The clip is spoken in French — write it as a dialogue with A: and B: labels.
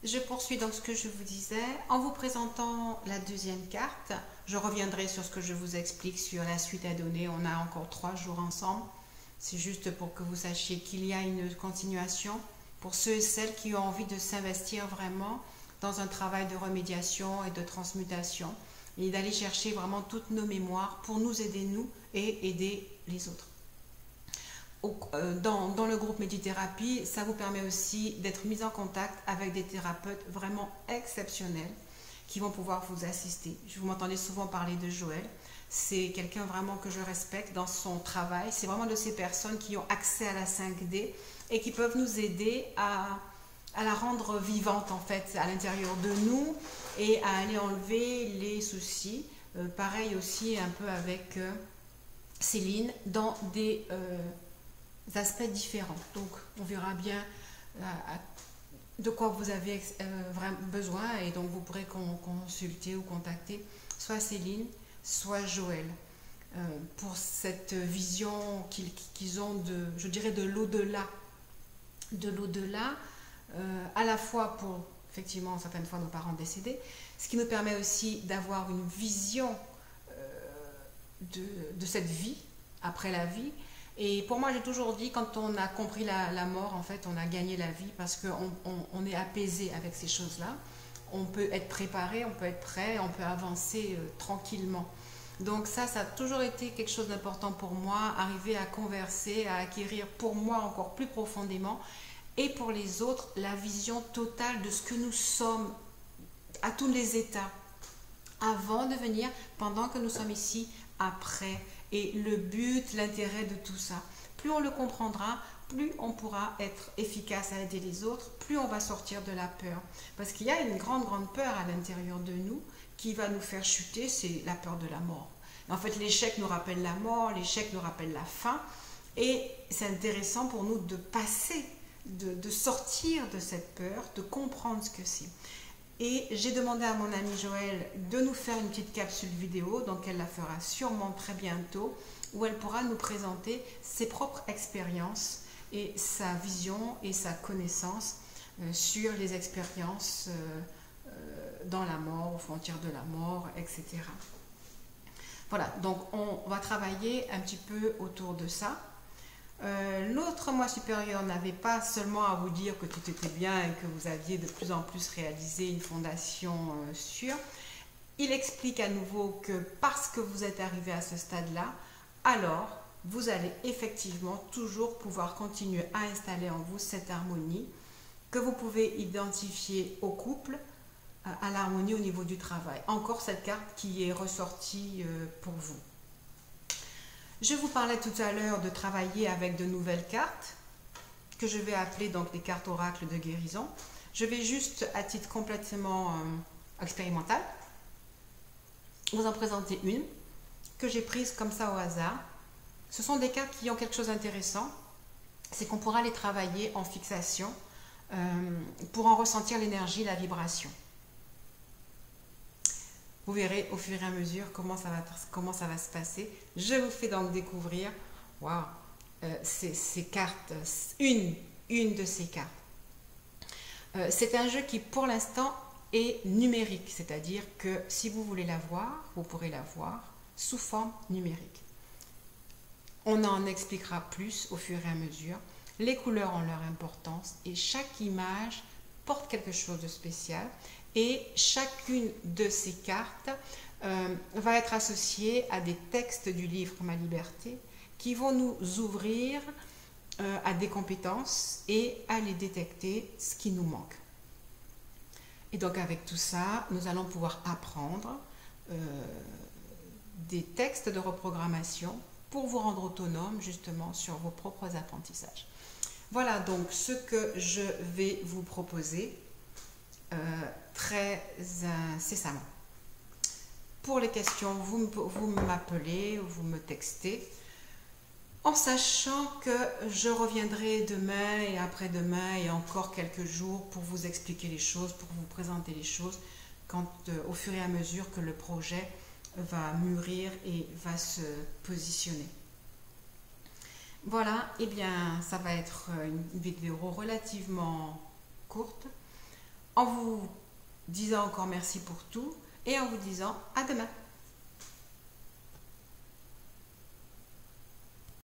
A: Je poursuis donc ce que je vous disais. En vous présentant la deuxième carte, je reviendrai sur ce que je vous explique sur la suite à donner. On a encore 3 jours ensemble. C'est juste pour que vous sachiez qu'il y a une continuation pour ceux et celles qui ont envie de s'investir vraiment dans un travail de remédiation et de transmutation et d'aller chercher vraiment toutes nos mémoires pour nous aider nous et aider les autres. Dans le groupe Médithérapie, ça vous permet aussi d'être mis en contact avec des thérapeutes vraiment exceptionnels qui vont pouvoir vous assister. Vous m'entendez souvent parler de Joël. C'est quelqu'un vraiment que je respecte dans son travail. C'est vraiment de ces personnes qui ont accès à la 5D et qui peuvent nous aider à la rendre vivante en fait à l'intérieur de nous et à aller enlever les soucis. Pareil aussi un peu avec Céline dans des aspects différents. Donc on verra bien de quoi vous avez vraiment besoin et donc vous pourrez consulter ou contacter soit Céline, soit Joël pour cette vision qu'ils ont de, je dirais, de l'au-delà. De l'au-delà, à la fois pour effectivement certaines fois nos parents décédés, ce qui nous permet aussi d'avoir une vision de cette vie après la vie. Et pour moi, j'ai toujours dit, quand on a compris la mort, en fait, on a gagné la vie parce qu'on est apaisé avec ces choses-là. On peut être préparé, on peut être prêt, on peut avancer tranquillement. Donc ça a toujours été quelque chose d'important pour moi, arriver à converser, à acquérir pour moi encore plus profondément et pour les autres la vision totale de ce que nous sommes à tous les états, avant de venir, pendant que nous sommes ici, après. Et le but, l'intérêt de tout ça. Plus on le comprendra, plus on pourra être efficace à aider les autres, plus on va sortir de la peur. Parce qu'il y a une grande, grande peur à l'intérieur de nous qui va nous faire chuter, c'est la peur de la mort. En fait, l'échec nous rappelle la mort, l'échec nous rappelle la fin. Et c'est intéressant pour nous de passer, de sortir de cette peur, de comprendre ce que c'est. Et j'ai demandé à mon ami Joël de nous faire une petite capsule vidéo, donc elle la fera sûrement très bientôt, où elle pourra nous présenter ses propres expériences et sa vision et sa connaissance sur les expériences dans la mort, aux frontières de la mort, etc. Voilà, donc on va travailler un petit peu autour de ça. L'autre moi supérieur n'avait pas seulement à vous dire que tout était bien et que vous aviez de plus en plus réalisé une fondation sûre. Il explique à nouveau que parce que vous êtes arrivé à ce stade-là, alors vous allez effectivement toujours pouvoir continuer à installer en vous cette harmonie que vous pouvez identifier au couple, à l'harmonie au niveau du travail. Encore cette carte qui est ressortie pour vous. Je vous parlais tout à l'heure de travailler avec de nouvelles cartes que je vais appeler donc des cartes oracles de guérison. Je vais juste, à titre complètement expérimental, vous en présenter une que j'ai prise comme ça au hasard. Ce sont des cartes qui ont quelque chose d'intéressant, c'est qu'on pourra les travailler en fixation pour en ressentir l'énergie, la vibration. Vous verrez au fur et à mesure comment ça va se passer. Je vous fais donc découvrir wow, ces cartes, une de ces cartes. C'est un jeu qui pour l'instant est numérique, c'est-à-dire que si vous voulez la voir, vous pourrez la voir sous forme numérique. On en expliquera plus au fur et à mesure. Les couleurs ont leur importance et chaque image porte quelque chose de spécial. Et chacune de ces cartes va être associée à des textes du livre Ma Liberté qui vont nous ouvrir à des compétences et à les détecter ce qui nous manque. Et donc avec tout ça, nous allons pouvoir apprendre des textes de reprogrammation pour vous rendre autonome justement sur vos propres apprentissages. Voilà donc ce que je vais vous proposer très incessamment. Pour les questions, vous m'appelez, vous me textez, en sachant que je reviendrai demain et après-demain et encore quelques jours pour vous expliquer les choses, pour vous présenter les choses, au fur et à mesure que le projet va mûrir et va se positionner. Voilà, et bien ça va être une vidéo relativement courte. en vous disant encore merci pour tout et en vous disant à demain.